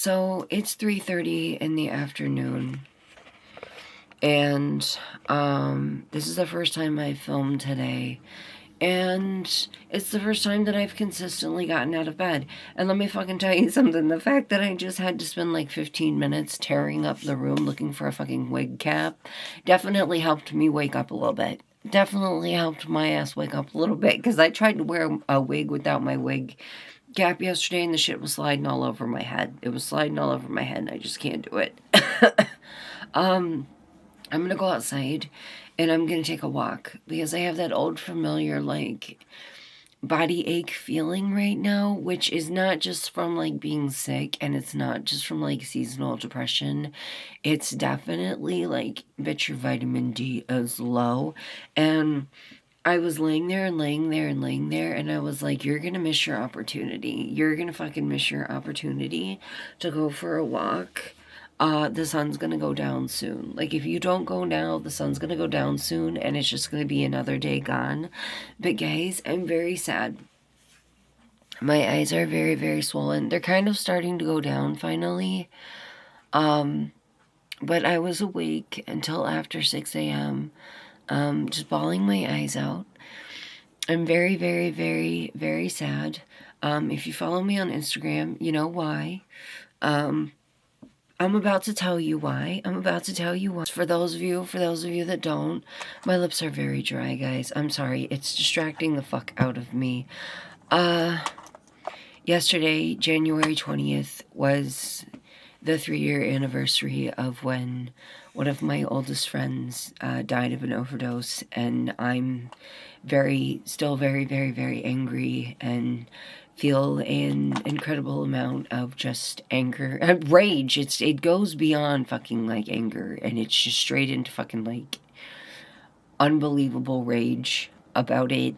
So it's 3:30 in the afternoon, and this is the first time I filmed today, and it's the first time that I've consistently gotten out of bed. And let me fucking tell you something, the fact that I just had to spend like 15 minutes tearing up the room looking for a fucking wig cap definitely helped me wake up a little bit. Definitely helped my ass wake up a little bit, because I tried to wear a wig without my wig cap yesterday, and the shit was sliding all over my head. It was sliding all over my head, and I just can't do it. I'm gonna go outside, and I'm gonna take a walk, because I have that old familiar, like, body ache feeling right now, which is not just from, like, being sick, and it's not just from, like, seasonal depression. It's definitely, like, bitch, your vitamin D is low, and I was laying there and laying there and laying there, and I was like, you're gonna miss your opportunity. You're gonna fucking miss your opportunity to go for a walk. The sun's gonna go down soon. Like, if you don't go now, the sun's gonna go down soon, and it's just gonna be another day gone. But guys, I'm very sad. My eyes are very, very swollen. They're kind of starting to go down finally. But I was awake until after 6 a.m., just bawling my eyes out. I'm very, very, very, very sad. If you follow me on Instagram, you know why. I'm about to tell you why. For those of you that don't, my lips are very dry, guys. I'm sorry. It's distracting the fuck out of me. Yesterday, January 20th, was the 3-year anniversary of when one of my oldest friends died of an overdose, and I'm still very, very, very angry and feel an incredible amount of just anger, rage. It goes beyond fucking like anger, and it's just straight into fucking like unbelievable rage about it.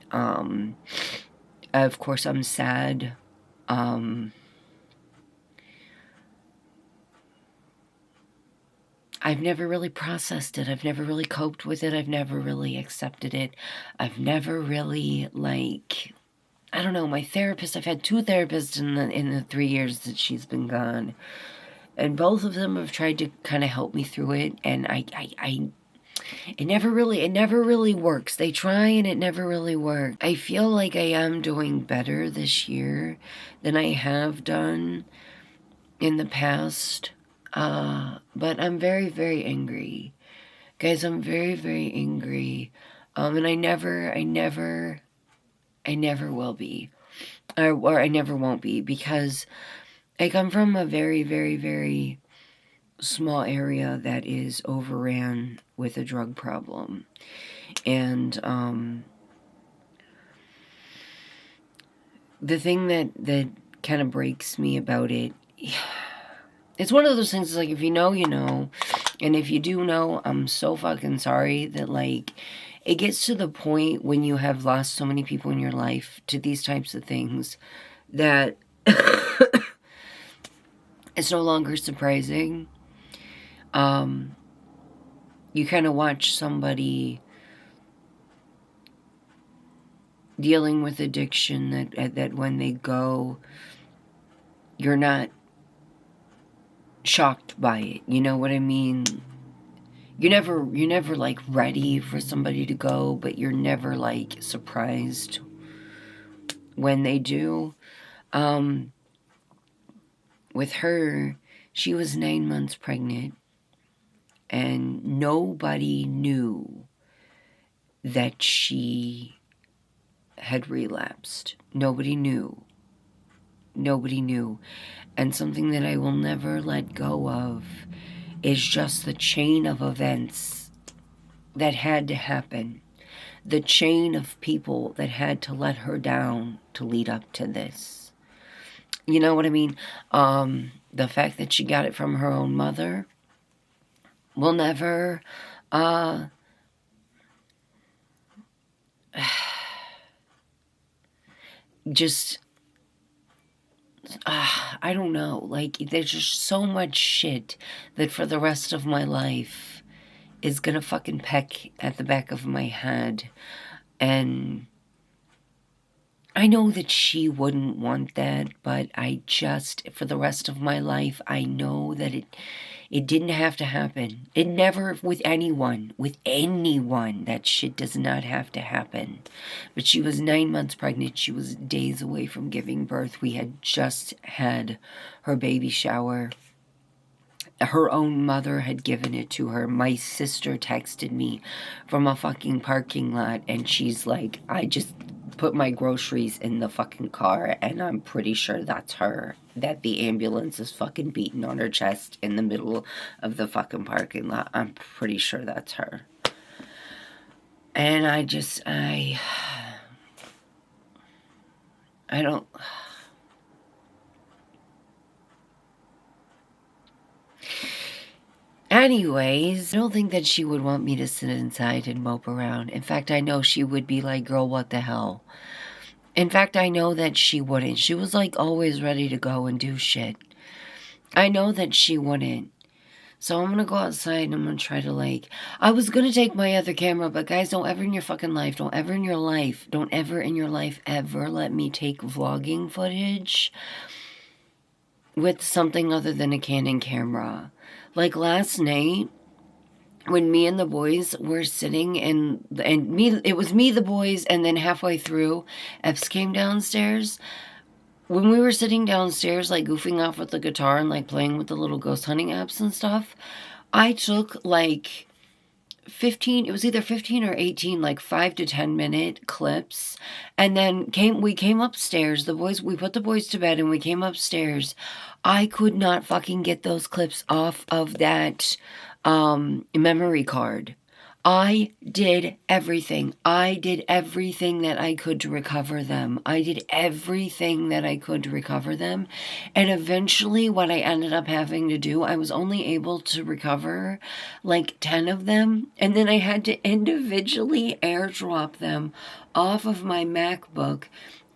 Of course, I'm sad. I've never really processed it. I've never really coped with it. I've never really accepted it. I've never really, like, I don't know, my therapist, I've had 2 therapists in the 3 years that she's been gone. And both of them have tried to kind of help me through it. And it never really works. They try and it never really works. I feel like I am doing better this year than I have done in the past. But I'm very, very angry. Guys, I'm very, very angry. And I never will be. Or I never won't be, because I come from a very, very, very small area that is overran with a drug problem. And, the thing that kind of breaks me about it, it's one of those things, like, if you know, you know. And if you do know, I'm so fucking sorry that, like, it gets to the point when you have lost so many people in your life to these types of things that it's no longer surprising. You kind of watch somebody dealing with addiction that when they go, you're not shocked by it. You know what I mean? You're never like ready for somebody to go, but you're never like surprised when they do. With her, she was 9 months pregnant, and nobody knew that she had relapsed. Nobody knew. And something that I will never let go of is just the chain of events that had to happen. The chain of people that had to let her down to lead up to this. You know what I mean? The fact that she got it from her own mother will never, just, I don't know. Like, there's just so much shit that for the rest of my life is gonna fucking peck at the back of my head. And I know that she wouldn't want that, but I just, for the rest of my life, I know that it didn't have to happen. It never, with anyone, that shit does not have to happen. But she was 9 months pregnant. She was days away from giving birth. We had just had her baby shower. Her own mother had given it to her. My sister texted me from a fucking parking lot, and she's like, I just put my groceries in the fucking car, and I'm pretty sure that's her. That the ambulance is fucking beating on her chest in the middle of the fucking parking lot. I'm pretty sure that's her. And I don't... Anyways, I don't think that she would want me to sit inside and mope around. In fact, I know she would be like, girl, what the hell? In fact, I know that she wouldn't. She was like always ready to go and do shit. I know that she wouldn't. So I'm going to go outside and I'm going to try to like... I was going to take my other camera, but guys, don't ever in your fucking life, don't ever in your life ever let me take vlogging footage with something other than a Canon camera. Like last night, when me and the boys were sitting and it was me, the boys, and then halfway through, Epps came downstairs. When we were sitting downstairs, like goofing off with the guitar and like playing with the little ghost hunting apps and stuff, I took like 15, it was either 15 or 18, like 5 to 10 minute clips. And then we came upstairs, we put the boys to bed and we came upstairs. I could not fucking get those clips off of that memory card. I did everything. I did everything that I could to recover them. And eventually what I ended up having to do, I was only able to recover like 10 of them. And then I had to individually airdrop them off of my MacBook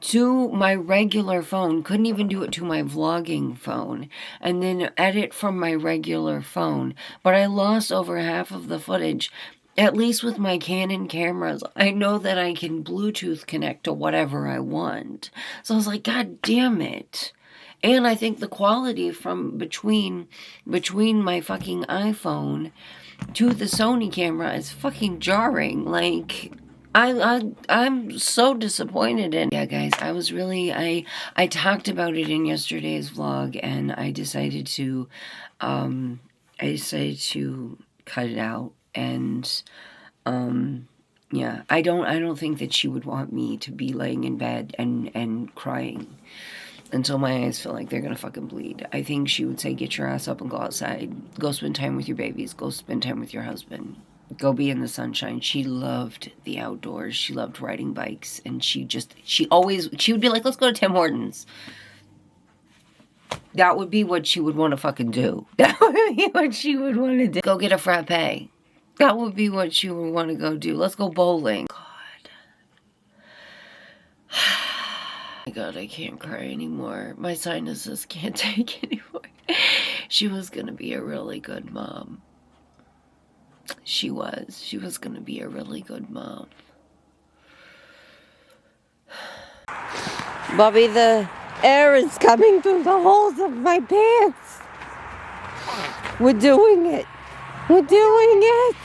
to my regular phone. Couldn't even do it to my vlogging phone. And then edit from my regular phone. But I lost over half of the footage. At least with my Canon cameras, I know that I can Bluetooth connect to whatever I want. So I was like, God damn it. And I think the quality from between my fucking iPhone to the Sony camera is fucking jarring. Like, I'm so disappointed in... Yeah, guys, I was really... I talked about it in yesterday's vlog, and I decided to cut it out. And yeah, I don't think that she would want me to be laying in bed and crying until my eyes feel like they're gonna fucking bleed. I think she would say, get your ass up and go outside, go spend time with your babies, go spend time with your husband, go be in the sunshine. She loved the outdoors, she loved riding bikes, and she would be like, let's go to Tim Hortons. That would be what she would want to fucking do. That would be what she would want to do. Go get a frappe. That would be what she would want to go do. Let's go bowling. God. My God, I can't cry anymore. My sinuses can't take anymore. She was going to be a really good mom. She was. She was going to be a really good mom. Bobby, the air is coming through the holes of my pants. We're doing it. We're doing it.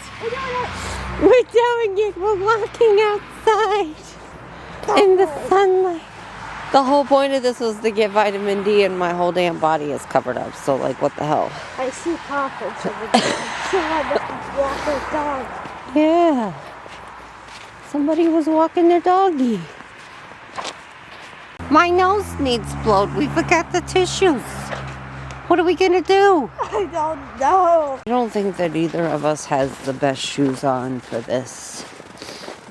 We're doing it. We're walking outside in the sunlight. The whole point of this was to get vitamin D, and my whole damn body is covered up. So, like, what the hell? I see pockets over there. She had to walk her dog. Yeah. Somebody was walking their doggy. My nose needs blowed. We forgot the tissues. What are we gonna do? I don't know. I don't think that either of us has the best shoes on for this.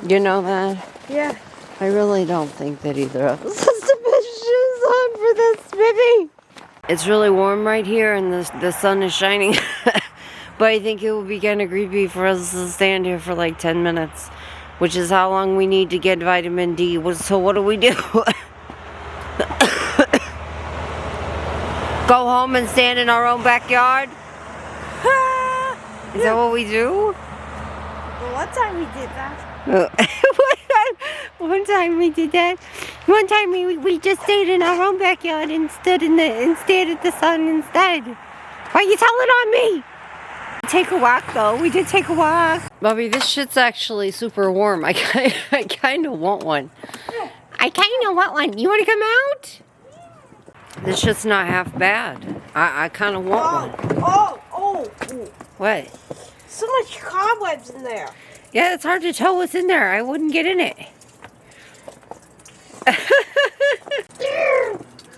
You know that? Yeah. I really don't think that either of us has the best shoes on for this, baby. It's really warm right here and the sun is shining. But I think it would be kind of creepy for us to stand here for like 10 minutes. Which is how long we need to get vitamin D. So what do we do? Go home and stand in our own backyard? Is that what we do? Well, one time we did that. One time we did that. One time we just stayed in our own backyard and stared at the sun instead. Why are you telling on me? Take a walk though. We did take a walk. Bobby, this shit's actually super warm. I kind of want one. I kind of want one. You want to come out? This shit's not half bad. I kind of want one. Oh. What? So much cobwebs in there. Yeah, it's hard to tell what's in there. I wouldn't get in it.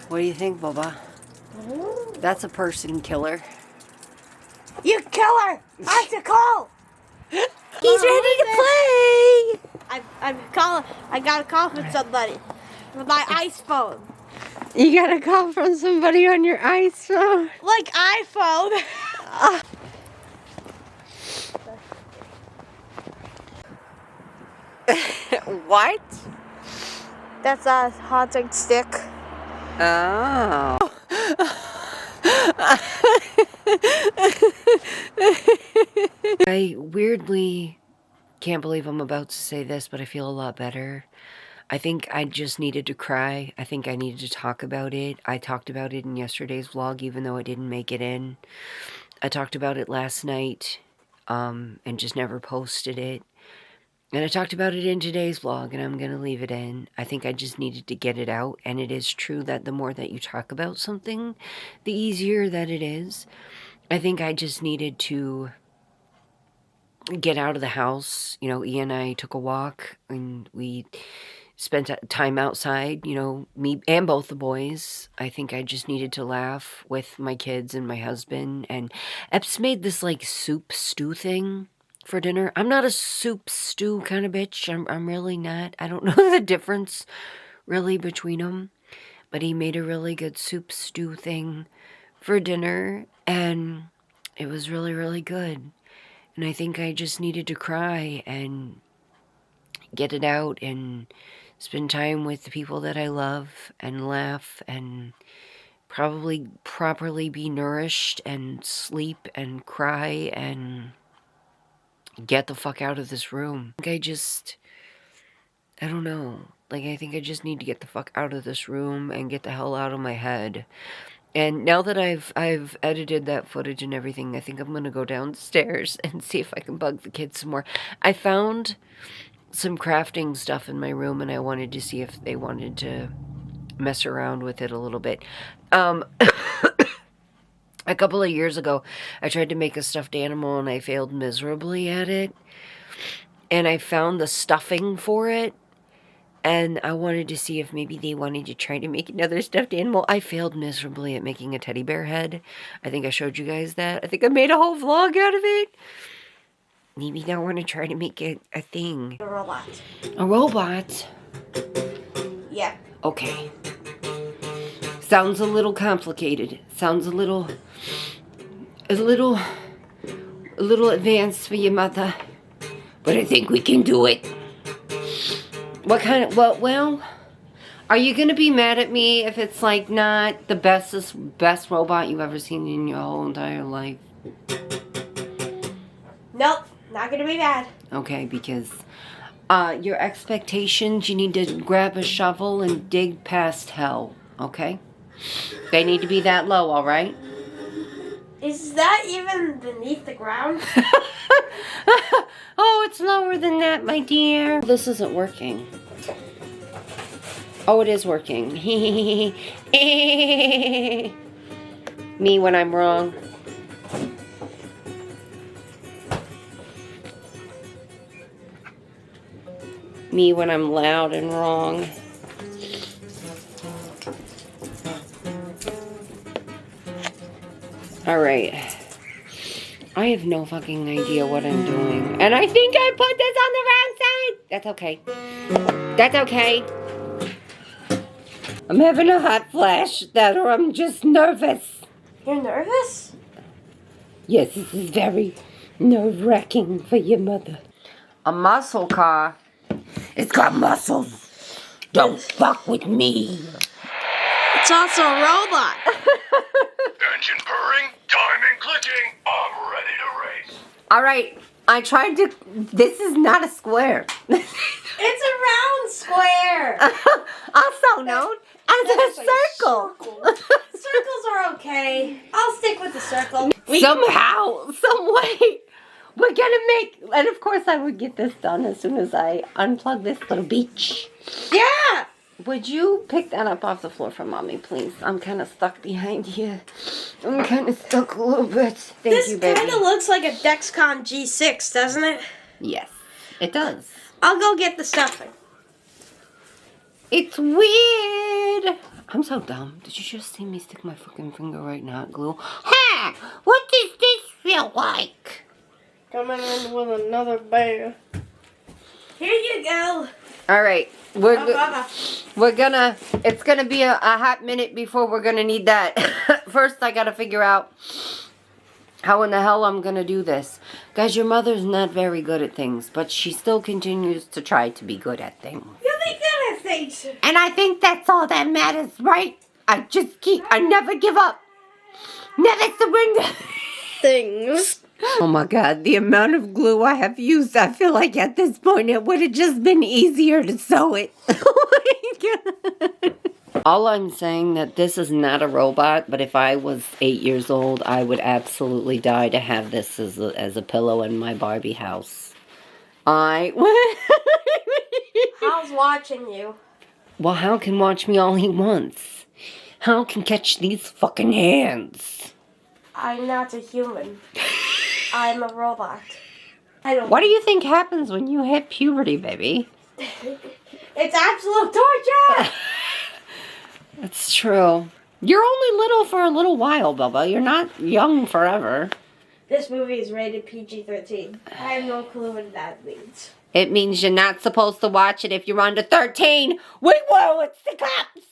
What do you think, Bubba? That's a person killer. You killer! I have to call. He's ready to play. I'm calling. I gotta call from somebody with my ice phone. You got a call from somebody on your ice phone? Like iPhone. What? That's a haunting stick. Oh. I weirdly can't believe I'm about to say this, but I feel a lot better. I think I just needed to cry. I think I needed to talk about it. I talked about it in yesterday's vlog, even though I didn't make it in. I talked about it last night, and just never posted it. And I talked about it in today's vlog, and I'm going to leave it in. I think I just needed to get it out, and it is true that the more that you talk about something, the easier that it is. I think I just needed to get out of the house. You know, Ian and I took a walk, and we spent time outside, you know, me and both the boys. I think I just needed to laugh with my kids and my husband, and Epps made this, like, soup stew thing for dinner. I'm not a soup stew kind of bitch. I'm really not. I don't know the difference really between them. But he made a really good soup stew thing for dinner, and it was really, really good. And I think I just needed to cry and get it out and spend time with the people that I love and laugh and probably properly be nourished and sleep and cry and get the fuck out of this room. I don't know. Like, I think I just need to get the fuck out of this room and get the hell out of my head. And now that I've edited that footage and everything, I think I'm gonna go downstairs and see if I can bug the kids some more. I found some crafting stuff in my room, and I wanted to see if they wanted to mess around with it a little bit. A couple of years ago, I tried to make a stuffed animal and I failed miserably at it. And I found the stuffing for it. And I wanted to see if maybe they wanted to try to make another stuffed animal. I failed miserably at making a teddy bear head. I think I showed you guys that. I think I made a whole vlog out of it. Maybe they want to try to make it a thing. A robot. A robot? Yeah. Okay. Sounds a little complicated. Sounds a little advanced for your mother. But I think we can do it. What kind of, well, are you going to be mad at me if it's like not the best robot you've ever seen in your whole entire life? Nope. Not gonna be bad. Okay, because your expectations, you need to grab a shovel and dig past hell, okay? They need to be that low, all right? Is that even beneath the ground? Oh, it's lower than that, my dear. This isn't working. Oh, it is working. Me when I'm wrong. Me when I'm loud and wrong. Alright. I have no fucking idea what I'm doing. And I think I put this on the wrong side! That's okay. That's okay. I'm having a hot flash, or I'm just nervous. You're nervous? Yes, this is very nerve-wracking for your mother. A muscle car. It's got muscles. Don't fuck with me. It's also a robot. Engine purring, timing clicking, I'm ready to race. Alright, I tried to... This is not a square. It's a round square. also known as a circle. Circles are okay. I'll stick with the circle. Somehow, some way, we're gonna make, and of course I would get this done as soon as I unplug this little beach. Yeah! Would you pick that up off the floor for mommy, please? I'm kind of stuck behind you. I'm kind of stuck a little bit. Thank you, baby. This kind of looks like a Dexcom G6, doesn't it? Yes, it does. I'll go get the stuffing. It's weird. I'm so dumb. Did you just see me stick my fucking finger right now at glue? Ha! What does this feel like? Coming in with another bear. Here you go. All right, we're Baba. gonna. It's gonna be a hot minute before we're gonna need that. First, I gotta figure out how in the hell I'm gonna do this, guys. Your mother's not very good at things, but she still continues to try to be good at things. You think that I think? And I think that's all that matters, right? I never give up. Never surrender. Things. Oh my god, the amount of glue I have used, I feel like at this point it would have just been easier to sew it. Oh my god. All I'm saying that this is not a robot, but if I was 8 years old, I would absolutely die to have this as a pillow in my Barbie house. How's watching you? Well, Hal can watch me all he wants. Hal can catch these fucking hands. I'm not a human. I'm a robot. I don't. What do you think happens when you hit puberty, baby? It's absolute torture! That's true. You're only little for a little while, Bubba. You're not young forever. This movie is rated PG-13. I have no clue what that means. It means you're not supposed to watch it if you're under 13. We will, it's the cops!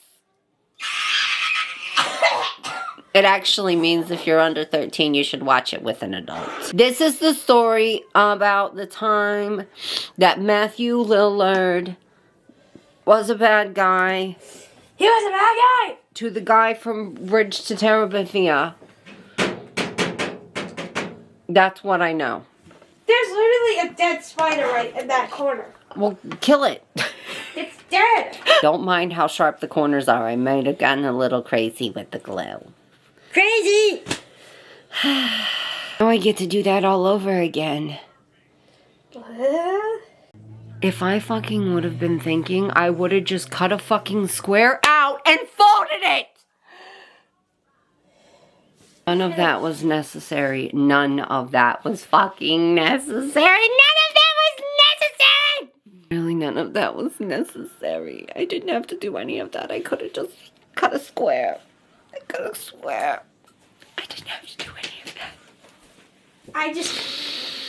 It actually means if you're under 13, you should watch it with an adult. This is the story about the time that Matthew Lillard was a bad guy. He was a bad guy! To the guy from Bridge to Terabithia. That's what I know. There's literally a dead spider right in that corner. Well, kill it. It's dead! Don't mind how sharp the corners are. I might have gotten a little crazy with the glue. Crazy! Now I get to do that all over again. If I fucking would have been thinking, I would have just cut a fucking square out and folded it! None of that was necessary. None of that was fucking necessary. None of that was necessary! Really, none of that was necessary. I didn't have to do any of that. I could have just cut a square. I cut a square. I didn't have to do any of that.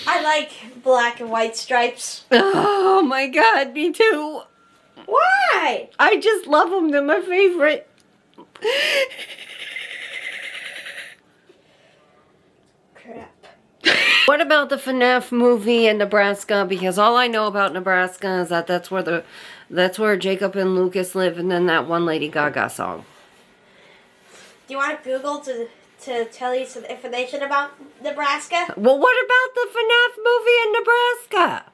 I like black and white stripes. Oh my god, me too. Why? I just love them. They're my favorite. Crap. What about the FNAF movie in Nebraska? Because all I know about Nebraska is that that's where Jacob and Lucas live, and then that one Lady Gaga song. Do you want Google to tell you some information about Nebraska? Well, what about the FNAF movie in Nebraska?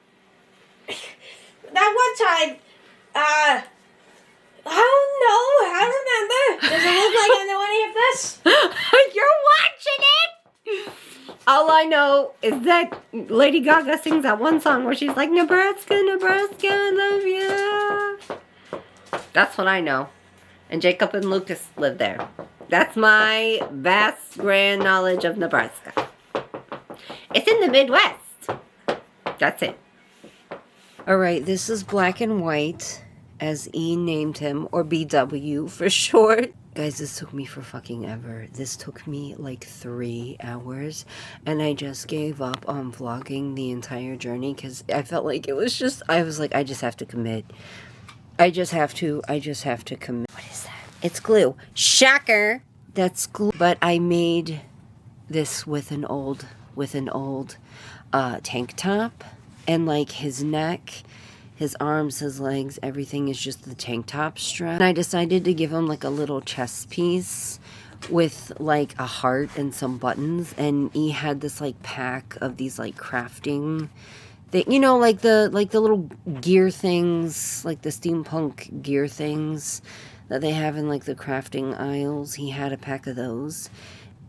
That one time, I don't know. I don't remember. Does it look like I know any of this? You're watching it? All I know is that Lady Gaga sings that one song where she's like, Nebraska, Nebraska, I love you. That's what I know. And Jacob and Lucas live there. That's my vast, grand knowledge of Nebraska. It's in the Midwest. That's it. Alright, this is Black and White, as E named him, or BW for short. Guys, this took me for fucking ever. This took me like 3 hours, and I just gave up on vlogging the entire journey because I felt like it was just, I was like, I just have to commit. I just have to commit. What is that? It's glue. Shocker! That's glue. But I made this with an old tank top, and like his neck, his arms, his legs, everything is just the tank top strap. And I decided to give him like a little chest piece with like a heart and some buttons, and he had this like pack of these like crafting you know, like the little gear things, like the steampunk gear things that they have in like the crafting aisles. He had a pack of those.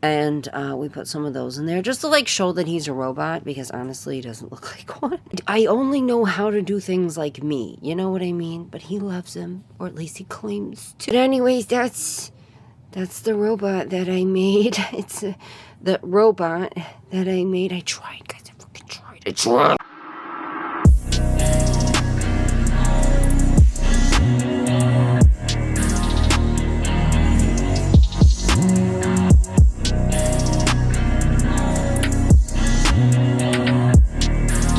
And we put some of those in there just to like show that he's a robot, because honestly he doesn't look like one. I only know how to do things like me, you know what I mean? But he loves him, or at least he claims to. But anyways, that's the robot that I made. It's the robot that I made. I tried, guys. I fucking tried.